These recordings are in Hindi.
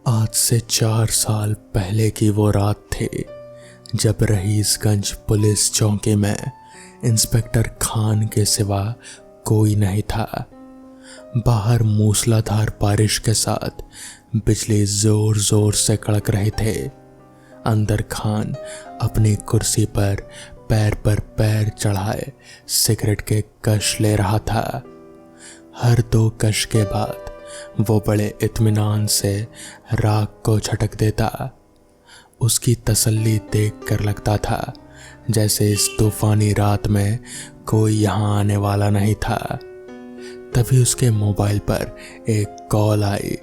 आज से 4 साल पहले की वो रात थी जब रईसगंज पुलिस चौकी में इंस्पेक्टर खान के सिवा कोई नहीं था। बाहर मूसलाधार बारिश के साथ बिजली जोर जोर से कड़क रहे थे। अंदर खान अपनी कुर्सी पर पैर चढ़ाए सिगरेट के कश ले रहा था। हर 2 कश के बाद वो बड़े इत्मीनान से राख को झटक देता। उसकी तसल्ली देखकर लगता था जैसे इस तूफानी रात में कोई यहाँ आने वाला नहीं था। तभी उसके मोबाइल पर एक कॉल आई।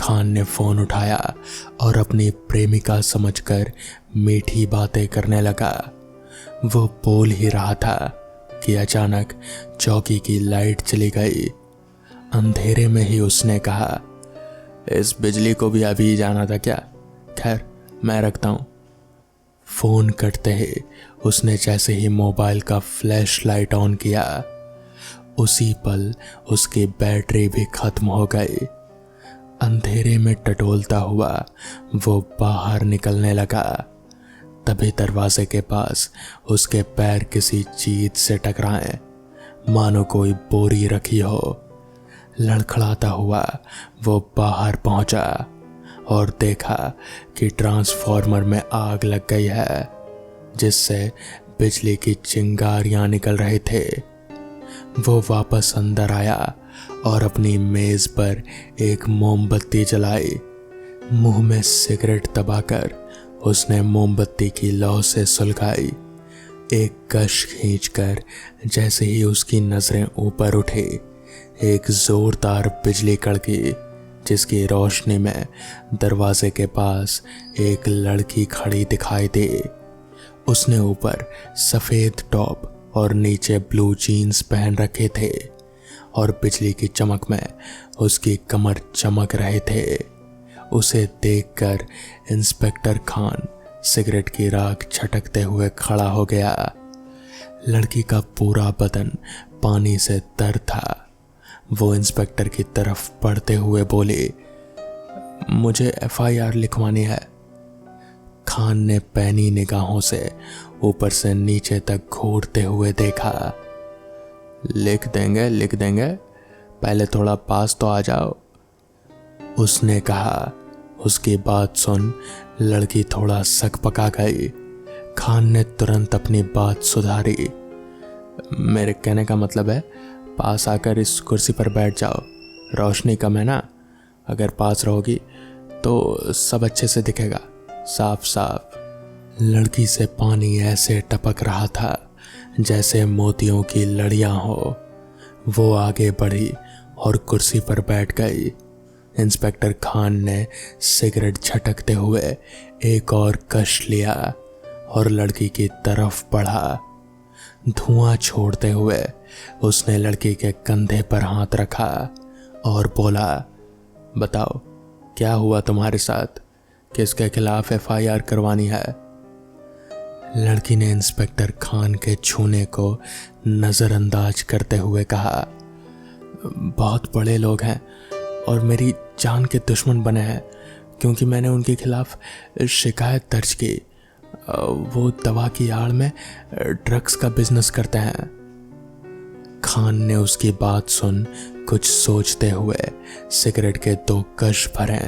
खान ने फोन उठाया और अपनी प्रेमिका समझकर मीठी बातें करने लगा। वो बोल ही रहा था कि अचानक चौकी की लाइट चली गई। अंधेरे में ही उसने कहा, इस बिजली को भी अभी जाना था क्या? खैर मैं रखता हूँ। फोन कटते ही उसने जैसे ही मोबाइल का फ्लैश लाइट ऑन किया, उसी पल उसकी बैटरी भी खत्म हो गई। अंधेरे में टटोलता हुआ वो बाहर निकलने लगा। तभी दरवाजे के पास उसके पैर किसी चीज से टकराए, मानो कोई बोरी रखी हो। लड़खड़ाता हुआ वो बाहर पहुंचा और देखा कि ट्रांसफार्मर में आग लग गई है, जिससे बिजली की चिंगारियां निकल रहे थे। वो वापस अंदर आया और अपनी मेज पर एक मोमबत्ती जलाई। मुंह में सिगरेट दबाकर उसने मोमबत्ती की लौ से सुलगाई। एक कश खींचकर जैसे ही उसकी नजरें ऊपर उठी, एक जोरदार बिजली कड़की, जिसकी रोशनी में दरवाजे के पास एक लड़की खड़ी दिखाई दी। उसने ऊपर सफेद टॉप और नीचे ब्लू जीन्स पहन रखे थे और बिजली की चमक में उसकी कमर चमक रहे थे। उसे देखकर इंस्पेक्टर खान सिगरेट की राख छटकते हुए खड़ा हो गया। लड़की का पूरा बदन पानी से तर था। वो इंस्पेक्टर की तरफ बढ़ते हुए बोली, मुझे FIR लिखवानी है। खान ने पैनी निगाहों से ऊपर से नीचे तक घूरते हुए देखा। लिख देंगे, पहले थोड़ा पास तो आ जाओ, उसने कहा। उसकी बात सुन लड़की थोड़ा सकपका गई। खान ने तुरंत अपनी बात सुधारी, मेरे कहने का मतलब है पास आकर इस कुर्सी पर बैठ जाओ, रोशनी कम है ना। अगर पास रहोगी तो सब अच्छे से दिखेगा, साफ साफ। लड़की से पानी ऐसे टपक रहा था जैसे मोतियों की लड़ियां हो। वो आगे बढ़ी और कुर्सी पर बैठ गई। इंस्पेक्टर खान ने सिगरेट झटकते हुए एक और कश लिया और लड़की की तरफ बढ़ा। धुआं छोड़ते हुए उसने लड़की के कंधे पर हाथ रखा और बोला, बताओ क्या हुआ तुम्हारे साथ, किसके खिलाफ FIR करवानी है? लड़की ने इंस्पेक्टर खान के छूने को नजरअंदाज करते हुए कहा, बहुत बड़े लोग हैं और मेरी जान के दुश्मन बने हैं, क्योंकि मैंने उनके खिलाफ शिकायत दर्ज की। वो दवा की आड़ में ड्रग्स का बिजनेस करते हैं। खान ने उसकी बात सुन कुछ सोचते हुए सिगरेट के 2 कश भरे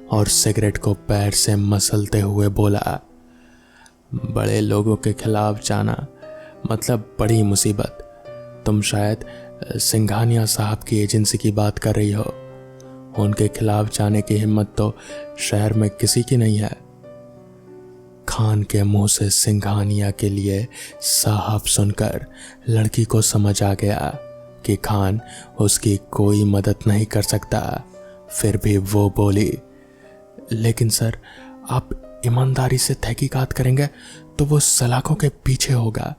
और सिगरेट को पैर से मसलते हुए बोला, बड़े लोगों के खिलाफ जाना मतलब बड़ी मुसीबत। तुम शायद सिंघानिया साहब की एजेंसी की बात कर रही हो। उनके खिलाफ जाने की हिम्मत तो शहर में किसी की नहीं है। खान के मुंह से सिंघानिया के लिए साहब सुनकर लड़की को समझ आ गया कि खान उसकी कोई मदद नहीं कर सकता। फिर भी वो बोली, लेकिन सर आप ईमानदारी से तहकीकात करेंगे तो वो सलाखों के पीछे होगा।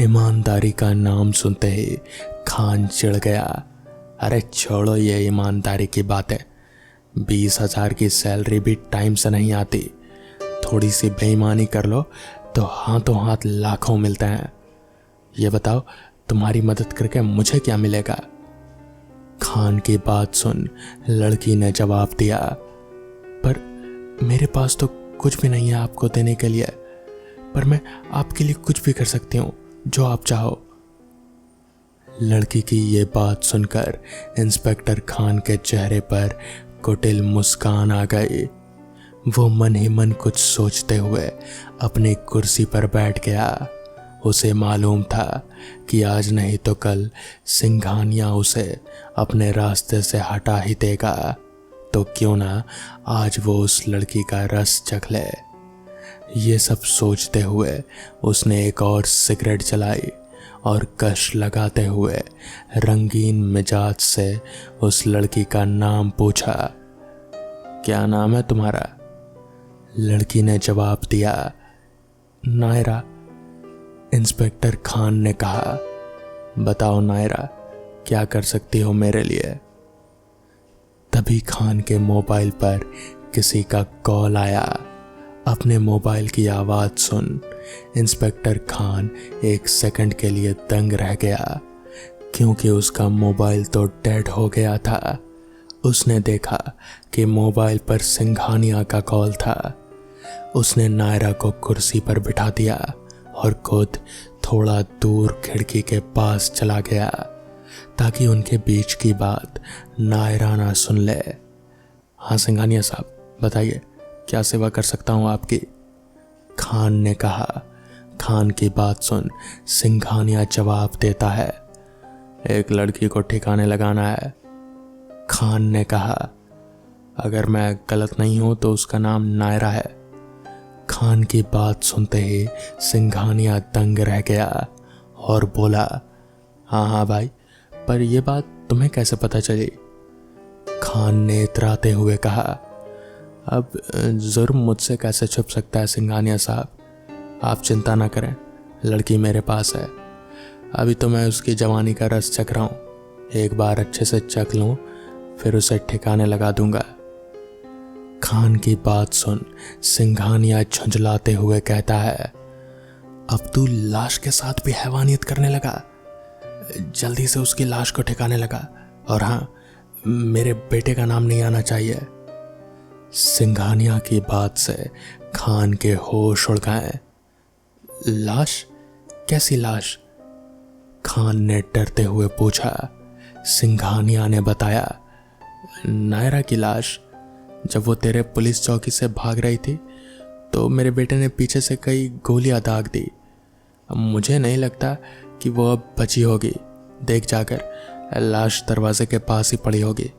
ईमानदारी का नाम सुनते ही खान चिढ़ गया। अरे छोड़ो ये ईमानदारी की बातें, 20,000 की सैलरी भी टाइम से नहीं आती। थोड़ी सी बेईमानी कर लो तो हाथों हाथ लाखों मिलते हैं। ये बताओ तुम्हारी मदद करके मुझे क्या मिलेगा? खान की बात सुन लड़की ने जवाब दिया, मेरे पास तो कुछ भी नहीं है आपको देने के लिए, पर मैं आपके लिए कुछ भी कर सकती हूँ, जो आप चाहो। लड़की की ये बात सुनकर इंस्पेक्टर खान के चेहरे पर कुटिल मुस्कान आ गई। वो मन ही मन कुछ सोचते हुए अपनी कुर्सी पर बैठ गया। उसे मालूम था कि आज नहीं तो कल सिंघानिया उसे अपने रास्ते से हटा ही देगा, तो क्यों ना आज वो उस लड़की का रस चख ले। ये सब सोचते हुए उसने एक और सिगरेट जलाई और कश लगाते हुए रंगीन मिजाज से उस लड़की का नाम पूछा। क्या नाम है तुम्हारा? लड़की ने जवाब दिया, नायरा। इंस्पेक्टर खान ने कहा, बताओ नायरा, क्या कर सकती हो मेरे लिए? तभी खान के मोबाइल पर किसी का कॉल आया। अपने मोबाइल की आवाज़ सुन इंस्पेक्टर खान एक सेकंड के लिए दंग रह गया, क्योंकि उसका मोबाइल तो डेड हो गया था। उसने देखा कि मोबाइल पर सिंघानिया का कॉल था। उसने नायरा को कुर्सी पर बिठा दिया और खुद थोड़ा दूर खिड़की के पास चला गया, ताकि उनके बीच की बात नायरा ना सुन ले। हाँ सिंघानिया साहब, बताइए क्या सेवा कर सकता हूँ आपकी? खान ने कहा। खान की बात सुन सिंघानिया जवाब देता है, एक लड़की को ठिकाने लगाना है। खान ने कहा, अगर मैं गलत नहीं हूं तो उसका नाम नायरा है। खान की बात सुनते ही सिंघानिया दंग रह गया और बोला, हाँ हाँ भाई, पर यह बात तुम्हें कैसे पता चली? खान ने इतराते हुए कहा, अब जुर्म मुझसे कैसे छुप सकता है सिंघानिया साहब, आप चिंता ना करें, लड़की मेरे पास है। अभी तो मैं उसकी जवानी का रस चख रहा हूँ, एक बार अच्छे से चख लूँ फिर उसे ठिकाने लगा दूंगा। खान की बात सुन सिंघानिया झुंझलाते हुए कहता है, अब तू लाश के साथ भी हैवानियत करने लगा? जल्दी से उसकी लाश को ठिकाने लगा, और हाँ, मेरे बेटे का नाम नहीं आना चाहिए। सिंघानिया की बात से खान के होश उड़ गए। लाश? कैसी लाश? खान ने डरते हुए पूछा। सिंघानिया ने बताया, नायरा की लाश। जब वो तेरे पुलिस चौकी से भाग रही थी तो मेरे बेटे ने पीछे से कई गोलियां दाग दी। अब मुझे नहीं लगता कि वो अब बची होगी। देख जाकर, लाश दरवाजे के पास ही पड़ी होगी।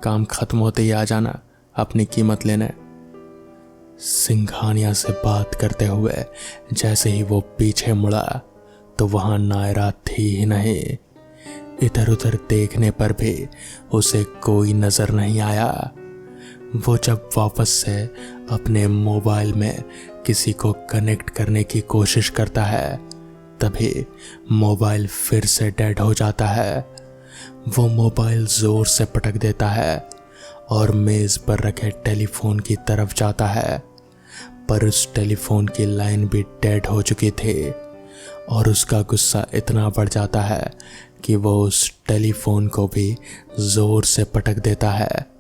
काम खत्म होते ही आ जाना अपनी कीमत लेने। सिंघानिया से बात करते हुए जैसे ही वो पीछे मुड़ा तो वहां नायरा थी ही नहीं। इधर उधर देखने पर भी उसे कोई नजर नहीं आया। वो जब वापस से अपने मोबाइल में किसी को कनेक्ट करने की कोशिश करता है, तभी मोबाइल फिर से डेड हो जाता है। वो मोबाइल जोर से पटक देता है और मेज पर रखे टेलीफोन की तरफ जाता है, पर उस टेलीफोन की लाइन भी डेड हो चुकी थी। और उसका गुस्सा इतना बढ़ जाता है कि वो उस टेलीफोन को भी जोर से पटक देता है।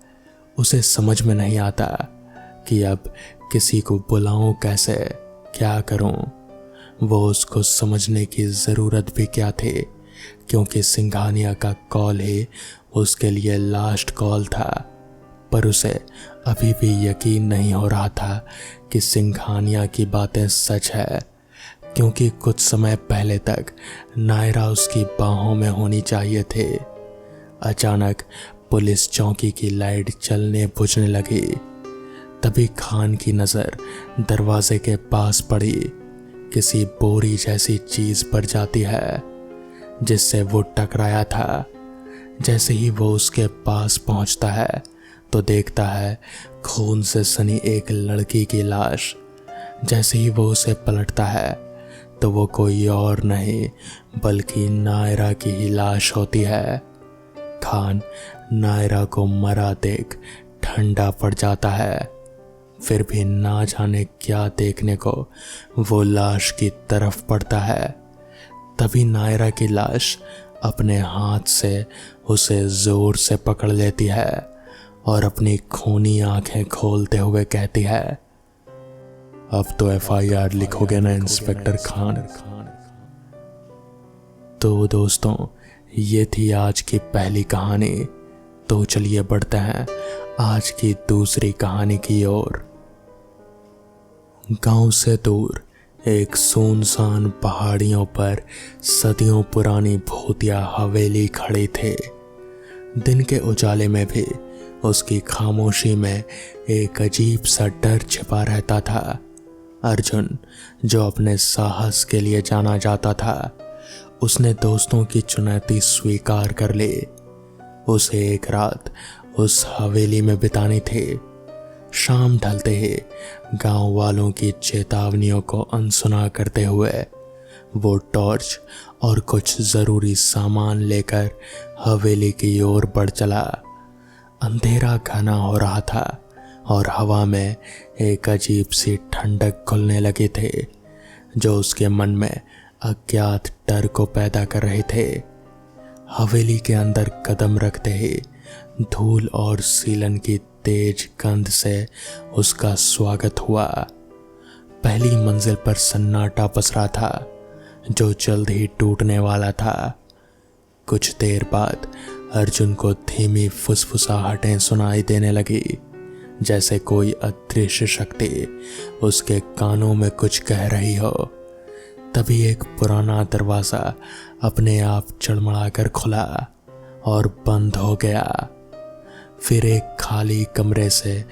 उसे समझ में नहीं आता कि अब किसी को बुलाऊं कैसे, क्या करूं। वो उसको समझने की ज़रूरत भी क्या थी, क्योंकि सिंघानिया का कॉल ही उसके लिए लास्ट कॉल था। पर उसे अभी भी यकीन नहीं हो रहा था कि सिंघानिया की बातें सच है, क्योंकि कुछ समय पहले तक नायरा उसकी बाहों में होनी चाहिए थे। अचानक पुलिस चौकी की लाइट जलने बुझने लगी। तभी खान की नज़र दरवाजे के पास पड़ी। किसी बोरी जैसी चीज़ पर जाती है जिससे वो टकराया था। जैसे ही वो उसके पास पहुंचता है तो देखता है खून से सनी एक लड़की की लाश। जैसे ही वो उसे पलटता है तो वो कोई और नहीं बल्कि नायरा की ही लाश होती है। खान नायरा को मरा देख ठंडा पड़ जाता है। फिर भी ना जाने क्या देखने को वो लाश की तरफ बढ़ता है। तभी नायरा की लाश अपने हाथ से उसे जोर से पकड़ लेती है और अपनी खूनी आंखें खोलते हुए कहती है, अब तो FIR लिखोगे ना इंस्पेक्टर खान। तो दोस्तों, ये थी आज की पहली कहानी। तो चलिए बढ़ते हैं आज की दूसरी कहानी की ओर। गांव से दूर एक सुनसान पहाड़ियों पर सदियों पुरानी भूतिया हवेली खड़ी थी। दिन के उजाले में भी उसकी खामोशी में एक अजीब सा डर छिपा रहता था। अर्जुन, जो अपने साहस के लिए जाना जाता था, उसने दोस्तों की चुनौती स्वीकार कर ली। उसे एक रात उस हवेली में बितानी थी। शाम ढलते ही गांव वालों की चेतावनियों को अनसुना करते हुए वो टॉर्च और कुछ जरूरी सामान लेकर हवेली की ओर बढ़ चला। अंधेरा घना हो रहा था और हवा में एक अजीब सी ठंडक घुलने लगी थी, जो उसके मन में अज्ञात डर को पैदा कर रहे थे। हवेली के अंदर कदम रखते ही धूल और सीलन की तेज गंध से उसका स्वागत हुआ। पहली मंजिल पर सन्नाटा पसरा था, जो जल्द ही टूटने वाला था। कुछ देर बाद अर्जुन को धीमी फुसफुसाहटें सुनाई देने लगी, जैसे कोई अदृश्य शक्ति उसके कानों में कुछ कह रही हो। तभी एक पुराना दरवाजा अपने आप चड़मड़ाकर खुला और बंद हो गया। फिर एक खाली कमरे से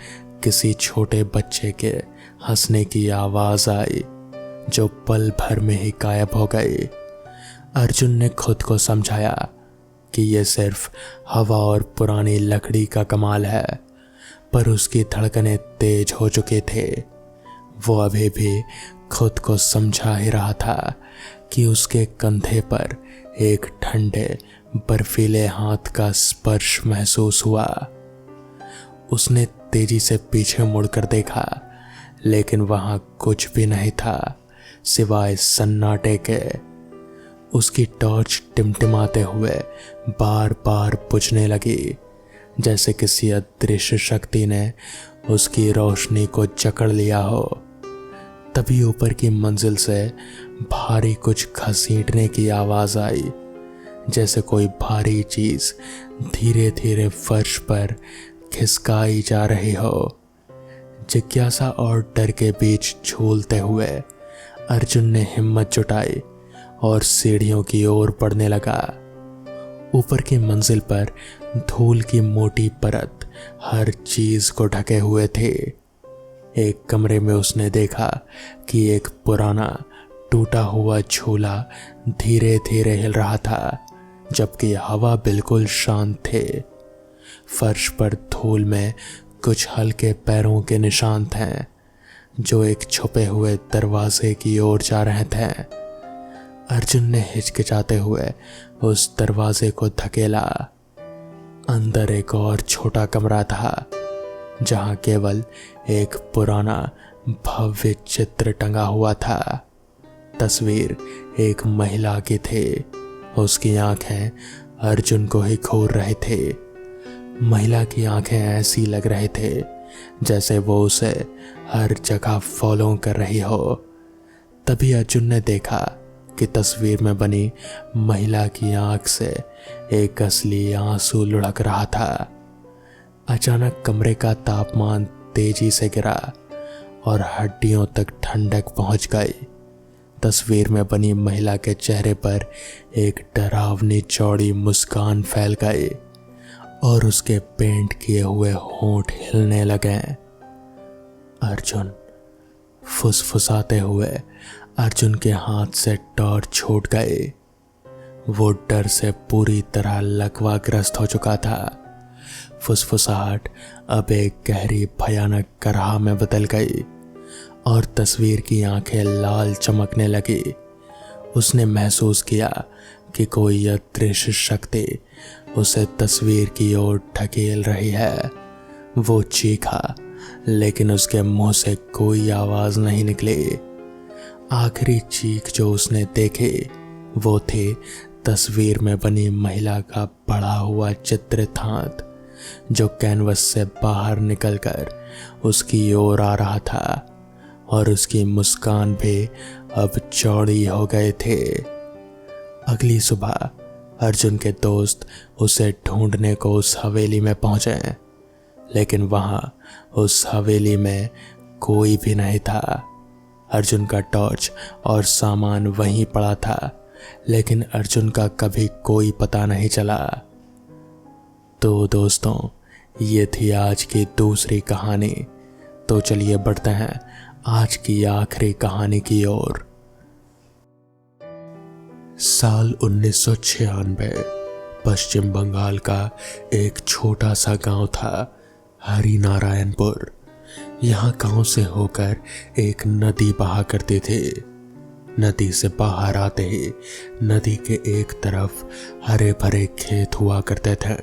किसी छोटे बच्चे के हंसने की आवाज आई, जो पल भर में ही गायब हो गई। अर्जुन ने खुद को समझाया कि यह सिर्फ हवा और पुरानी लकड़ी का कमाल है, पर उसकी धड़कनें तेज हो चुके थे। वो अभी भी खुद को समझा ही रहा था कि उसके कंधे पर एक ठंडे बर्फीले हाथ का स्पर्श महसूस हुआ। उसने तेजी से पीछे मुड़कर देखा, लेकिन वहां कुछ भी नहीं था सिवाय सन्नाटे के। उसकी टॉर्च टिमटिमाते हुए बार बार बुझने लगी, जैसे किसी अदृश्य शक्ति ने उसकी रोशनी को जकड़ लिया हो। तभी ऊपर की मंजिल से भारी कुछ घसीटने की आवाज आई, जैसे कोई भारी चीज धीरे धीरे फर्श पर खिसकाई जा रही हो। जिज्ञासा और डर के बीच झूलते हुए अर्जुन ने हिम्मत जुटाई और सीढ़ियों की ओर बढ़ने लगा। ऊपर की मंजिल पर धूल की मोटी परत हर चीज को ढके हुए थे। एक कमरे में उसने देखा कि एक पुराना टूटा हुआ झूला धीरे धीरे हिल रहा था, जबकि हवा बिल्कुल शांत थे। फर्श पर धूल में कुछ हल्के पैरों के निशान थे, जो एक छुपे हुए दरवाजे की ओर जा रहे थे। अर्जुन ने हिचकिचाते हुए उस दरवाजे को धकेला। अंदर एक और छोटा कमरा था, जहां केवल एक पुराना भव्य चित्र टंगा हुआ था। तस्वीर एक महिला की थी। उसकी आंखें अर्जुन को ही घूर रहे थे। महिला की आंखें ऐसी लग रहे थे जैसे वो उसे हर जगह फॉलो कर रही हो। तभी अर्जुन ने देखा कि तस्वीर में बनी महिला की आंख से एक असली आंसू लुढ़क रहा था। अचानक कमरे का तापमान तेजी से गिरा और हड्डियों तक ठंडक पहुंच गई। तस्वीर में बनी महिला के चेहरे पर एक डरावनी चौड़ी मुस्कान फैल गई और उसके पेंट किए हुए होंठ हिलने लगे। अर्जुन, फुसफुसाते हुए अर्जुन के हाथ से टॉर्च छूट गई। वो डर से पूरी तरह लकवाग्रस्त हो चुका था। फुसफुसाहट अब एक गहरी भयानक कराह में बदल गई और तस्वीर की आंखें लाल चमकने लगी। उसने महसूस किया कि कोई अदृश्य शक्ति उसे तस्वीर की ओर ढकेल रही है। वो चीखा, लेकिन उसके मुंह से कोई आवाज नहीं निकली। आखिरी चीख जो उसने देखी वो थी तस्वीर में बनी महिला का बढ़ा हुआ चित्रित हाथ, जो कैनवस से बाहर निकलकर उसकी ओर आ रहा था और उसकी मुस्कान भी अब चौड़ी हो गए थे। अगली सुबह अर्जुन के दोस्त उसे ढूंढने को उस हवेली में पहुंचे, लेकिन वहां उस हवेली में कोई भी नहीं था। अर्जुन का टॉर्च और सामान वहीं पड़ा था, लेकिन अर्जुन का कभी कोई पता नहीं चला। तो दोस्तों, ये थी आज की दूसरी कहानी। तो चलिए बढ़ते हैं आज की आखिरी कहानी की ओर। साल 1996 पश्चिम बंगाल का एक छोटा सा गांव था, हरिनारायणपुर। यहाँ गांव से होकर एक नदी बहा करती थी। नदी से बाहर आते ही नदी के एक तरफ हरे भरे खेत हुआ करते थे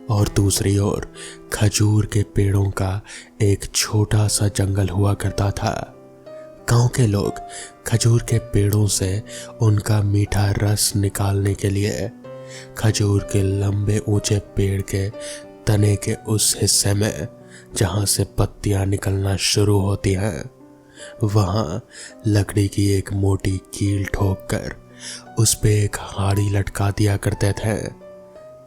और दूसरी ओर खजूर के पेड़ों का एक छोटा सा जंगल हुआ करता था। गांव के लोग खजूर के पेड़ों से उनका मीठा रस निकालने के लिए खजूर के लंबे ऊंचे पेड़ के तने के उस हिस्से में जहां से पत्तियां निकलना शुरू होती हैं, वहां लकड़ी की एक मोटी कील ठोक कर उस पे एक हाड़ी लटका दिया करते थे,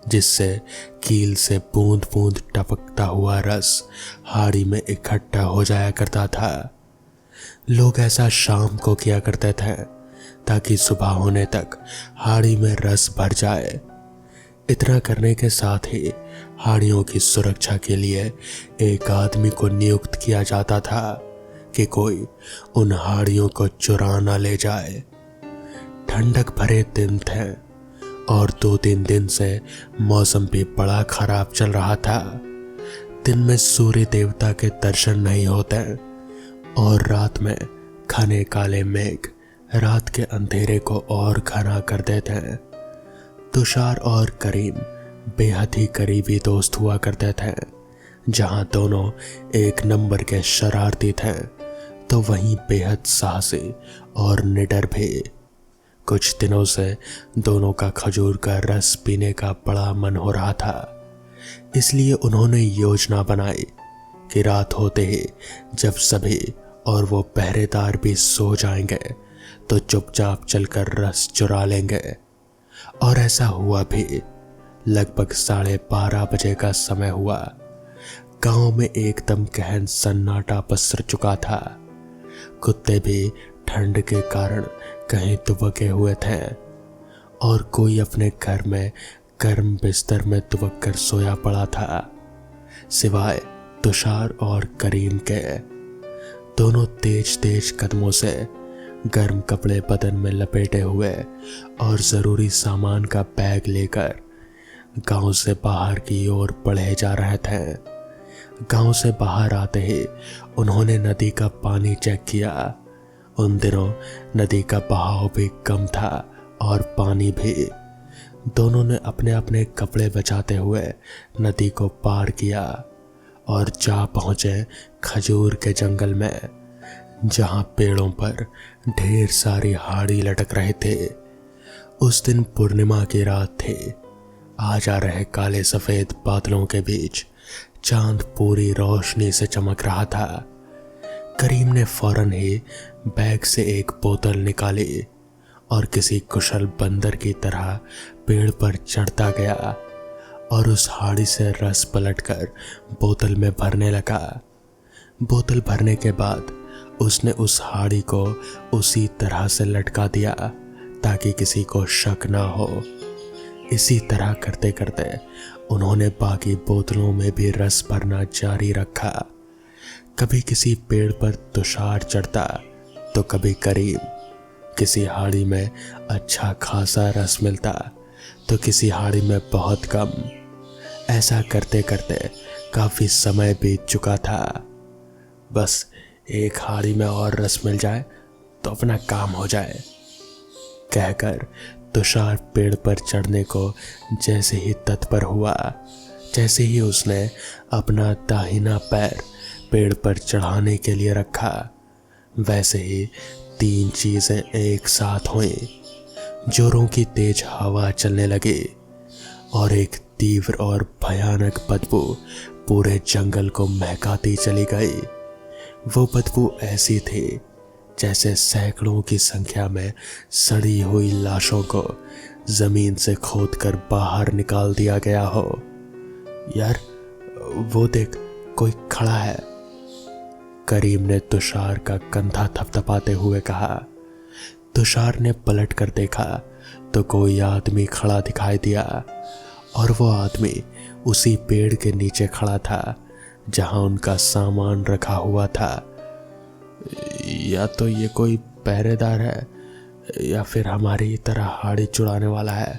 जिससे कील से बूंद बूंद टपकता हुआ रस हाड़ी में इकट्ठा हो जाया करता था। लोग ऐसा शाम को किया करते थे ताकि सुबह होने तक हाड़ी में रस भर जाए। इतना करने के साथ ही हाड़ियों की सुरक्षा के लिए एक आदमी को नियुक्त किया जाता था कि कोई उन हाड़ियों को चुरा न ले जाए। ठंडक भरे दिन थे और 2-3 दिन से मौसम भी बड़ा खराब चल रहा था। दिन में सूर्य देवता के दर्शन नहीं होते और रात में घने काले मेघ रात के अंधेरे को और घना कर देते हैं। तुषार और करीम बेहद ही करीबी दोस्त हुआ करते थे। जहां दोनों एक नंबर के शरारती थे, तो वहीं बेहद साहसी और निडर भी। कुछ दिनों से दोनों का खजूर का रस पीने का बड़ा मन हो रहा था, इसलिए उन्होंने योजना बनाई कि रात होते ही जब सभी और वो पहरेदार भी सो जाएंगे तो चुपचाप चलकर रस चुरा लेंगे। और ऐसा हुआ भी। लगभग 12:30 बजे का समय हुआ। गांव में एकदम गहन सन्नाटा पसर चुका था। कुत्ते भी ठंड के कारण कहीं दुबके हुए थे और कोई अपने घर में गर्म बिस्तर में दुबक कर सोया पड़ा था, सिवाय तुषार और करीम के। दोनों तेज तेज कदमों से गर्म कपड़े बदन में लपेटे हुए और जरूरी सामान का बैग लेकर गांव से बाहर की ओर बढ़े जा रहे थे। गांव से बाहर आते ही उन्होंने नदी का पानी चेक किया। उन दिनों नदी का बहाव भी कम था और पानी भी। दोनों ने अपने अपने कपड़े बचाते हुए नदी को पार किया और जा पहुंचे खजूर के जंगल में, जहां पेड़ों पर ढेर सारी हाड़ी लटक रहे थे। उस दिन पूर्णिमा की रात थी। आ जा रहे काले सफेद बादलों के बीच चांद पूरी रोशनी से चमक रहा था। करीम ने फौरन ही बैग से एक बोतल निकाली और किसी कुशल बंदर की तरह पेड़ पर चढ़ता गया और उस हाड़ी से रस पलटकर बोतल में भरने लगा। बोतल भरने के बाद उसने उस हाड़ी को उसी तरह से लटका दिया ताकि किसी को शक ना हो। इसी तरह करते करते उन्होंने बाकी बोतलों में भी रस भरना जारी रखा। कभी किसी पेड़ पर तुषार चढ़ता तो कभी करीम। किसी हाड़ी में अच्छा खासा रस मिलता तो किसी हाड़ी में बहुत कम। ऐसा करते करते काफी समय बीत चुका था। बस एक हाड़ी में और रस मिल जाए तो अपना काम हो जाए, कहकर तुषार पेड़ पर चढ़ने को जैसे ही तत्पर हुआ, जैसे ही उसने अपना दाहिना पैर पेड़ पर चढ़ाने के लिए रखा, वैसे ही 3 चीजें एक साथ हुई। जोरों की तेज हवा चलने लगी और एक तीव्र और भयानक बदबू पूरे जंगल को महकाती चली गई। वो बदबू ऐसी थी जैसे सैकड़ों की संख्या में सड़ी हुई लाशों को जमीन से खोदकर बाहर निकाल दिया गया हो। यार वो देख, कोई खड़ा है, करीम ने तुषार का कंधा थपथपाते हुए कहा। तुषार ने पलट कर देखा तो कोई आदमी खड़ा दिखाई दिया और वो आदमी उसी पेड़ के नीचे खड़ा था जहां उनका सामान रखा हुआ था। या तो ये कोई पहरेदार है या फिर हमारी तरह हाड़ी चुराने वाला है,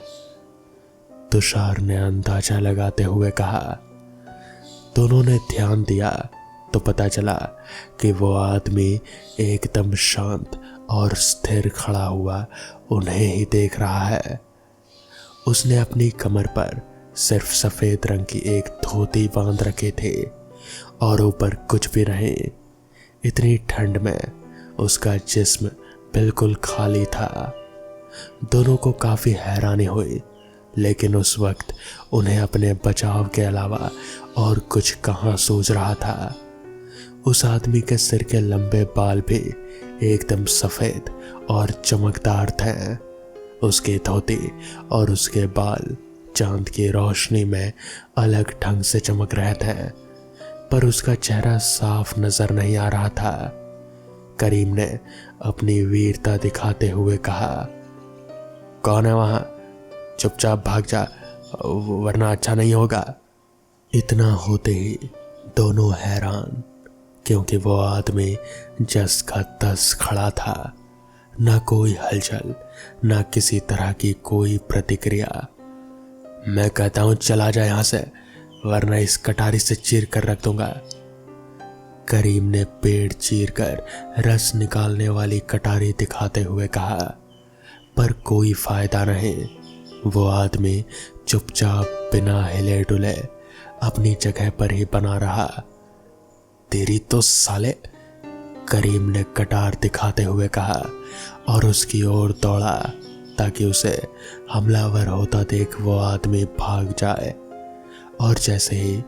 तुषार ने अंदाजा लगाते हुए कहा। दोनों ने ध्यान दिया तो पता चला कि वो आदमी एकदम शांत और स्थिर खड़ा हुआ उन्हें ही देख रहा है। उसने अपनी कमर पर सिर्फ सफेद रंग की एक धोती बांध रखे थे और ऊपर कुछ भी नहीं। इतनी ठंड में उसका जिस्म बिल्कुल खाली था। दोनों को काफी हैरानी हुई, लेकिन उस वक्त उन्हें अपने बचाव के अलावा और कुछ कहाँ सूझ रहा था। उस आदमी के सिर के लंबे बाल भी एकदम सफेद और चमकदार थे। उसकी धोती और उसके बाल चांद की रोशनी में अलग ढंग से चमक रहे थे, पर उसका चेहरा साफ नजर नहीं आ रहा था। करीम ने अपनी वीरता दिखाते हुए कहा, कौन है वहां? चुपचाप भाग जा वरना अच्छा नहीं होगा। इतना होते ही दोनों हैरान, क्योंकि वो आदमी जस का तस खड़ा था। ना कोई हलचल, ना किसी तरह की कोई प्रतिक्रिया। मैं कहता हूं चला जा यहां से, वरना इस कटारी से चीर कर रख दूंगा। करीम ने पेड़ चीर कर रस निकालने वाली कटारी दिखाते हुए कहा, पर कोई फायदा नहीं। वो आदमी चुपचाप बिना हिले डुले अपनी जगह पर ही बना रहा। तेरी तो साले, करीम ने कटार दिखाते हुए कहा और उसकी ओर दौड़ा ताकि उसे हमलावर होता देख वो आदमी भाग जाए। और जैसे ही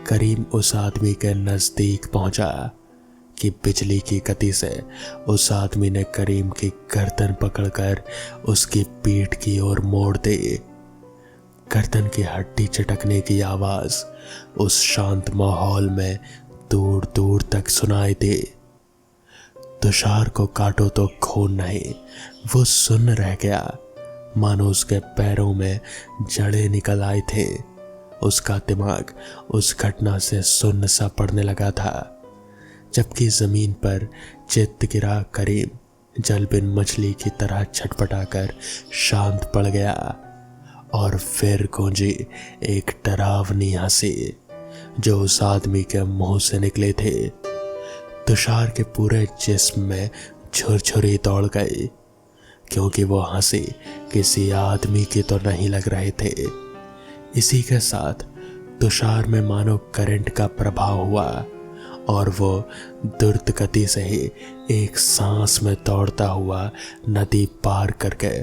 करीम उस आदमी के नजदीक पहुंचा कि बिजली की गति से उस आदमी ने करीम की गर्दन पकड़कर उसकी पीठ की ओर मोड़ दी। गर्दन की हड्डी चटकने की आवाज उस शांत माहौल में दूर दूर तक सुनाई दी। तुषार को काटो तो खून नहीं, वो सुन्न रह गया, मानो उसके पैरों में जड़ें निकल आई थी। उसका दिमाग उस घटना से सुन्न सा पड़ने लगा था। जबकि जमीन पर चित्त गिरा करीम जल बिन मछली की तरह छटपटाकर शांत पड़ गया। और फिर गूंजी एक डरावनी हंसी जो उस आदमी के मुंह से निकले थे। तुषार के पूरे जिस्म में झुरझुरी दौड़ गई, क्योंकि वो हंसी किसी आदमी की तो नहीं लग रहे थे। इसी के साथ तुषार में मानो करंट का प्रभाव हुआ और वो द्रुत गति से ही एक सांस में दौड़ता हुआ नदी पार करके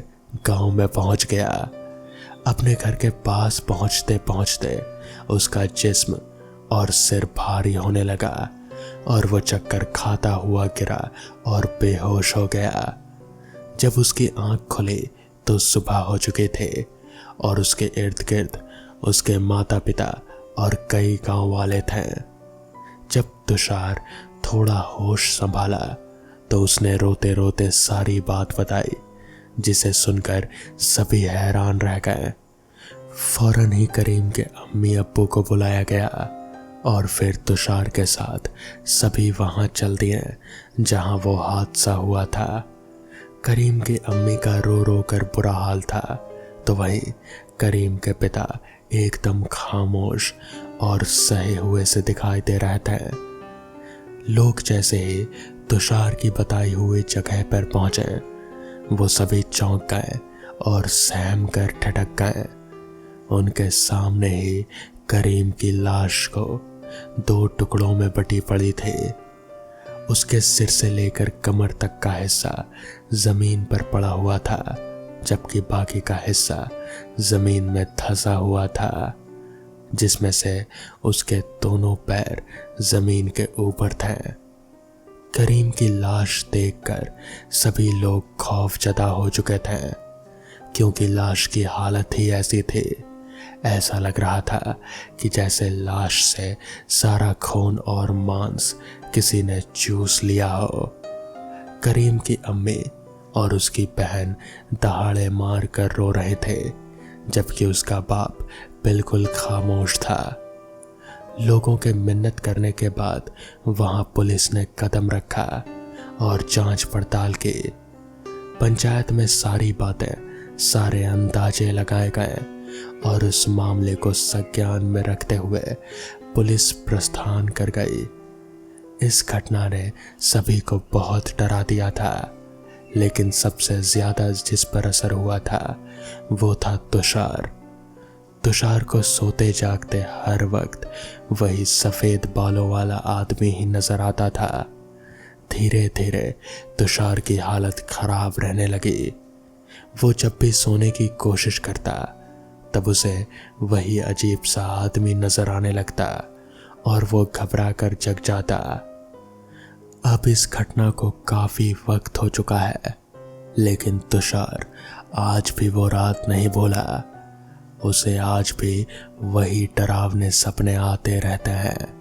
गांव में पहुंच गया। अपने घर के पास पहुंचते पहुंचते उसका जिस्म और सिर भारी होने लगा और वो चक्कर खाता हुआ गिरा और बेहोश हो गया। जब उसकी आंख खुली तो सुबह हो चुके थे और उसके इर्द गिर्द उसके माता पिता और कई गांव वाले थे। जब तुषार थोड़ा होश संभाला तो उसने रोते रोते सारी बात बताई, जिसे सुनकर सभी हैरान रह गए। फौरन ही करीम के अम्मी अब्बू को बुलाया गया और फिर तुषार के साथ सभी वहां चल दिए जहां वो हादसा हुआ था। करीम की अम्मी का रो रो कर बुरा हाल था, तो वहीं करीम के पिता एकदम खामोश और सहे हुए से दिखाई दे रहे थे। लोग जैसे ही तुषार की बताई हुई जगह पर पहुंचे, वो सभी चौंक गए और सहम कर ठटक गए। उनके सामने ही करीम की लाश को 2 टुकड़ों में बटी पड़ी थी। उसके सिर से लेकर कमर तक का हिस्सा जमीन पर पड़ा हुआ था, जबकि बाकी का हिस्सा जमीन में धंसा हुआ था। जिसमें से उसके दोनों पैर जमीन के ऊपर थे। करीम की लाश देखकर सभी लोग खौफजदा हो चुके थे, क्योंकि लाश की हालत ही ऐसी थी। ऐसा लग रहा था कि जैसे लाश से सारा खून और मांस किसी ने चूस लिया हो। करीम की अम्मी और उसकी बहन दहाड़े मार कर रो रहे थे, जबकि उसका बाप बिल्कुल खामोश था। लोगों के मिन्नत करने के बाद वहां पुलिस ने कदम रखा और जांच पड़ताल की। पंचायत में सारी बातें, सारे अंदाजे लगाए गए और उस मामले को संज्ञान में रखते हुए पुलिस प्रस्थान कर गई। इस घटना ने सभी को बहुत डरा दिया था, लेकिन सबसे ज्यादा जिस पर असर हुआ था वो था तुषार। तुषार को सोते जागते हर वक्त वही सफेद बालों वाला आदमी ही नजर आता था। धीरे धीरे तुषार की हालत खराब रहने लगी। वो जब भी सोने की कोशिश करता तब उसे वही अजीब सा आदमी नजर आने लगता और वो घबरा कर जग जाता। अब इस घटना को काफी वक्त हो चुका है, लेकिन तुषार आज भी वो रात नहीं भूला। उसे आज भी वही डरावने सपने आते रहते हैं।